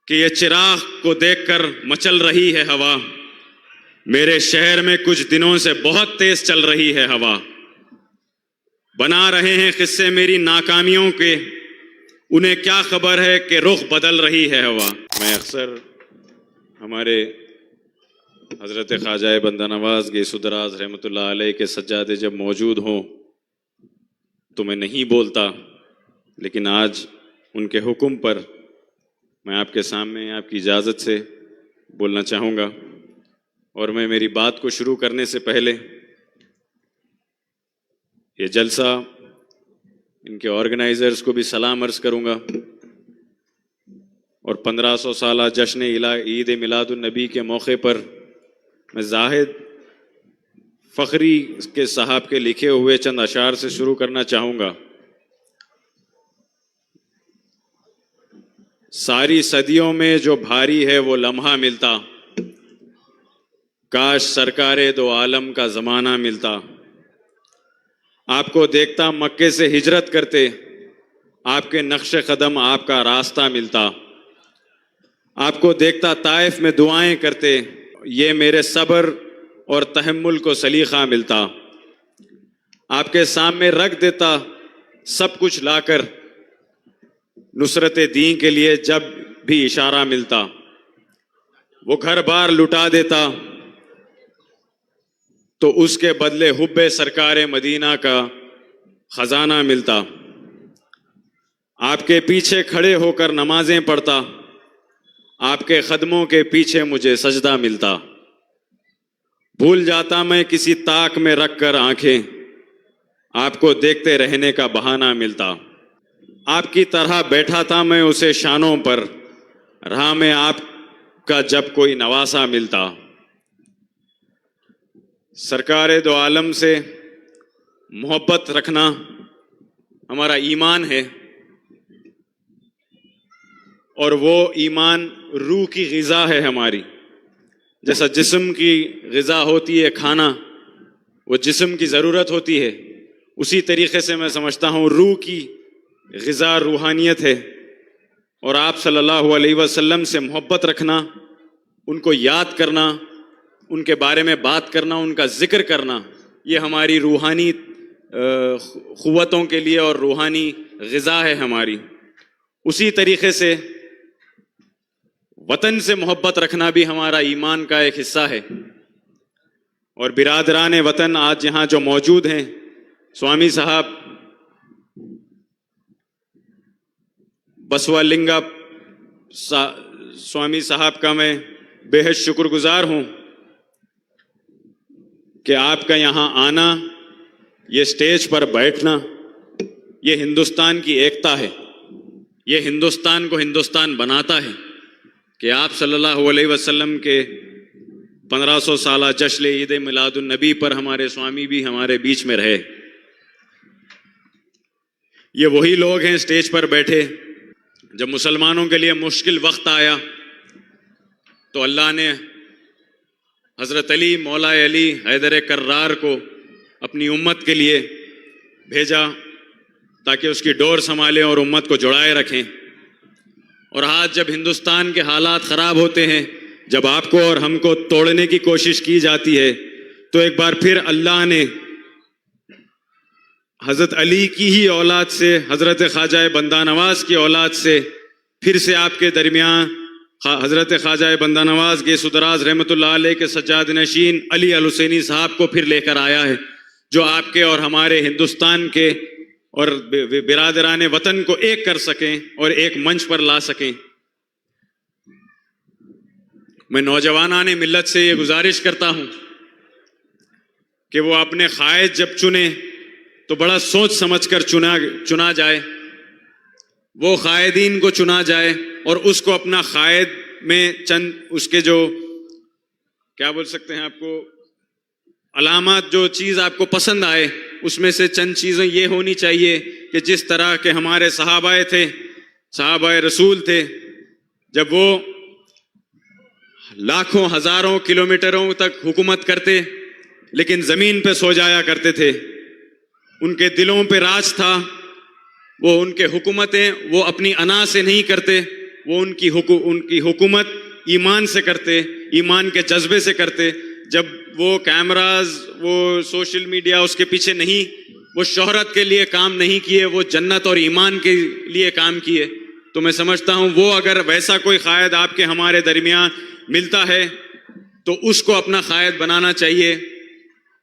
کہ یہ چراغ کو دیکھ کر مچل رہی ہے ہوا، میرے شہر میں کچھ دنوں سے بہت تیز چل رہی ہے ہوا، بنا رہے ہیں قصے میری ناکامیوں کے، انہیں کیا خبر ہے کہ رخ بدل رہی ہے ہوا۔ میں اکثر ہمارے حضرت خواجہ بندہ نواز گیسو دراز رحمۃ اللہ علیہ کے سجادے جب موجود ہوں تو میں نہیں بولتا، لیکن آج ان کے حکم پر میں آپ کے سامنے آپ کی اجازت سے بولنا چاہوں گا۔ اور میں میری بات کو شروع کرنے سے پہلے یہ جلسہ ان کے آرگنائزرز کو بھی سلام عرض کروں گا، اور 1500 سالہ جشن عید میلاد النبی کے موقع پر میں زاہد فخری کے صاحب کے لکھے ہوئے چند اشعار سے شروع کرنا چاہوں گا۔ ساری صدیوں میں جو بھاری ہے وہ لمحہ ملتا، کاش سرکار دو عالم کا زمانہ ملتا، آپ کو دیکھتا مکے سے ہجرت کرتے، آپ کے نقش قدم آپ کا راستہ ملتا، آپ کو دیکھتا طائف میں دعائیں کرتے، یہ میرے صبر اور تحمل کو سلیقہ ملتا، آپ کے سامنے رکھ دیتا سب کچھ لا کر، نصرت دین کے لیے جب بھی اشارہ ملتا، وہ گھر بار لٹا دیتا تو اس کے بدلے حب سرکار مدینہ کا خزانہ ملتا، آپ کے پیچھے کھڑے ہو کر نمازیں پڑھتا، آپ کے قدموں کے پیچھے مجھے سجدہ ملتا، بھول جاتا میں کسی طاق میں رکھ کر آنکھیں، آپ کو دیکھتے رہنے کا بہانہ ملتا، آپ کی طرح بیٹھا تھا میں اسے شانوں پر، راہ میں آپ کا جب کوئی نواسا ملتا۔ سرکار دو عالم سے محبت رکھنا ہمارا ایمان ہے، اور وہ ایمان روح کی غذا ہے ہماری۔ جیسا جسم کی غذا ہوتی ہے کھانا، وہ جسم کی ضرورت ہوتی ہے، اسی طریقے سے میں سمجھتا ہوں روح کی غذا روحانیت ہے، اور آپ صلی اللہ علیہ وسلم سے محبت رکھنا، ان کو یاد کرنا، ان کے بارے میں بات کرنا، ان کا ذکر کرنا، یہ ہماری روحانی قوتوں کے لیے اور روحانی غذا ہے ہماری۔ اسی طریقے سے وطن سے محبت رکھنا بھی ہمارا ایمان کا ایک حصہ ہے۔ اور برادران وطن آج یہاں جو موجود ہیں، سوامی صاحب بسوا لنگا سوامی صاحب کا میں بے حد شکر گزار ہوں کہ آپ کا یہاں آنا، یہ سٹیج پر بیٹھنا، یہ ہندوستان کی ایکتا ہے، یہ ہندوستان کو ہندوستان بناتا ہے کہ آپ صلی اللہ علیہ وسلم کے 1500 سالہ جشن عید میلاد النبی پر ہمارے سوامی بھی ہمارے بیچ میں رہے۔ یہ وہی لوگ ہیں سٹیج پر بیٹھے، جب مسلمانوں کے لیے مشکل وقت آیا تو اللہ نے حضرت علی مولا علی حیدر کرار کو اپنی امت کے لیے بھیجا تاکہ اس کی ڈور سنبھالیں اور امت کو جڑائے رکھیں۔ اور آج جب ہندوستان کے حالات خراب ہوتے ہیں، جب آپ کو اور ہم کو توڑنے کی کوشش کی جاتی ہے، تو ایک بار پھر اللہ نے حضرت علی کی ہی اولاد سے، حضرت خواجہ بندہ نواز کی اولاد سے، پھر سے آپ کے درمیان حضرت خواجہ بندہ نواز گیسو دراز رحمۃ اللہ علیہ کے سجاد نشین علی الحسینی صاحب کو پھر لے کر آیا ہے، جو آپ کے اور ہمارے ہندوستان کے اور برادران وطن کو ایک کر سکیں اور ایک منچ پر لا سکیں۔ میں نوجوانان ملت سے یہ گزارش کرتا ہوں کہ وہ اپنے قائد جب چنیں تو بڑا سوچ سمجھ کر چنا جائے، وہ قائدین کو چنا جائے، اور اس کو اپنا قائد میں چند اس کے جو کیا بول سکتے ہیں آپ کو علامات، جو چیز آپ کو پسند آئے، اس میں سے چند چیزیں یہ ہونی چاہیے کہ جس طرح کے ہمارے صحابہ تھے، صحابہ رسول تھے، جب وہ لاکھوں ہزاروں کلومیٹروں تک حکومت کرتے لیکن زمین پہ سو جایا کرتے تھے، ان کے دلوں پہ راج تھا، وہ ان کے حکومتیں وہ اپنی انا سے نہیں کرتے، وہ ان کی حکومت ایمان سے کرتے، ایمان کے جذبے سے کرتے. جب وہ کیمراز، وہ سوشل میڈیا اس کے پیچھے نہیں، وہ شہرت کے لیے کام نہیں کیے، وہ جنت اور ایمان کے لیے کام کیے. تو میں سمجھتا ہوں وہ اگر ویسا کوئی قائد آپ کے ہمارے درمیان ملتا ہے تو اس کو اپنا قائد بنانا چاہیے،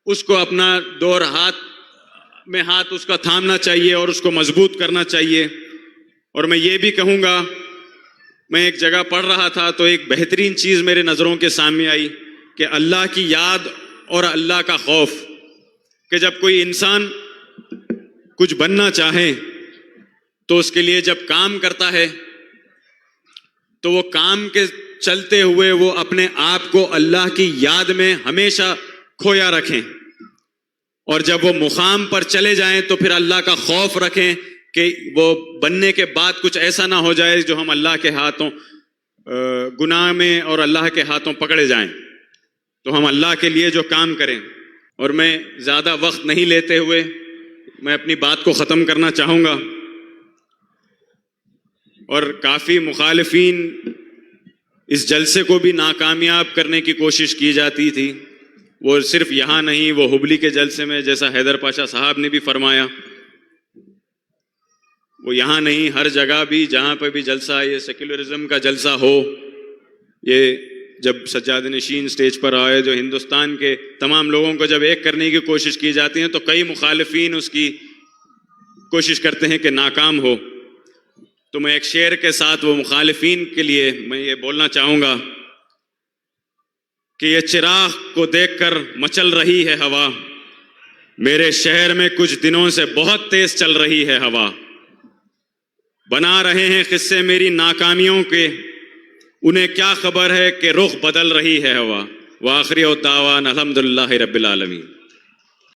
اس کو اپنا دور ہاتھ میں ہاتھ اس کا تھامنا چاہیے اور اس کو مضبوط کرنا چاہیے. اور میں یہ بھی کہوں گا، میں ایک جگہ پڑھ رہا تھا تو ایک بہترین چیز میرے نظروں کے سامنے آئی کہ اللہ کی یاد اور اللہ کا خوف، کہ جب کوئی انسان کچھ بننا چاہے تو اس کے لیے جب کام کرتا ہے تو وہ کام کے چلتے ہوئے وہ اپنے آپ کو اللہ کی یاد میں ہمیشہ کھویا رکھیں، اور جب وہ مقام پر چلے جائیں تو پھر اللہ کا خوف رکھیں کہ وہ بننے کے بعد کچھ ایسا نہ ہو جائے جو ہم اللہ کے ہاتھوں گناہ میں اور اللہ کے ہاتھوں پکڑے جائیں. تو ہم اللہ کے لیے جو کام کریں. اور میں زیادہ وقت نہیں لیتے ہوئے میں اپنی بات کو ختم کرنا چاہوں گا. اور کافی مخالفین اس جلسے کو بھی ناکامیاب کرنے کی کوشش کی جاتی تھی. وہ صرف یہاں نہیں، وہ ہبلی کے جلسے میں جیسا حیدر پاشا صاحب نے بھی فرمایا، وہ یہاں نہیں، ہر جگہ بھی جہاں پہ بھی جلسہ، یہ سیکولرزم کا جلسہ ہو، یہ جب سجاد نشین سٹیج پر آئے، جو ہندوستان کے تمام لوگوں کو جب ایک کرنے کی کوشش کی جاتی ہے تو کئی مخالفین اس کی کوشش کرتے ہیں کہ ناکام ہو. تو میں ایک شعر کے ساتھ وہ مخالفین کے لیے میں یہ بولنا چاہوں گا کہ یہ چراغ کو دیکھ کر مچل رہی ہے ہوا، میرے شہر میں کچھ دنوں سے بہت تیز چل رہی ہے ہوا. بنا رہے ہیں قصے میری ناکامیوں کے، انہیں کیا خبر ہے کہ رخ بدل رہی ہے ہوا. وآخری الدعوان الحمدللہ رب العالمین.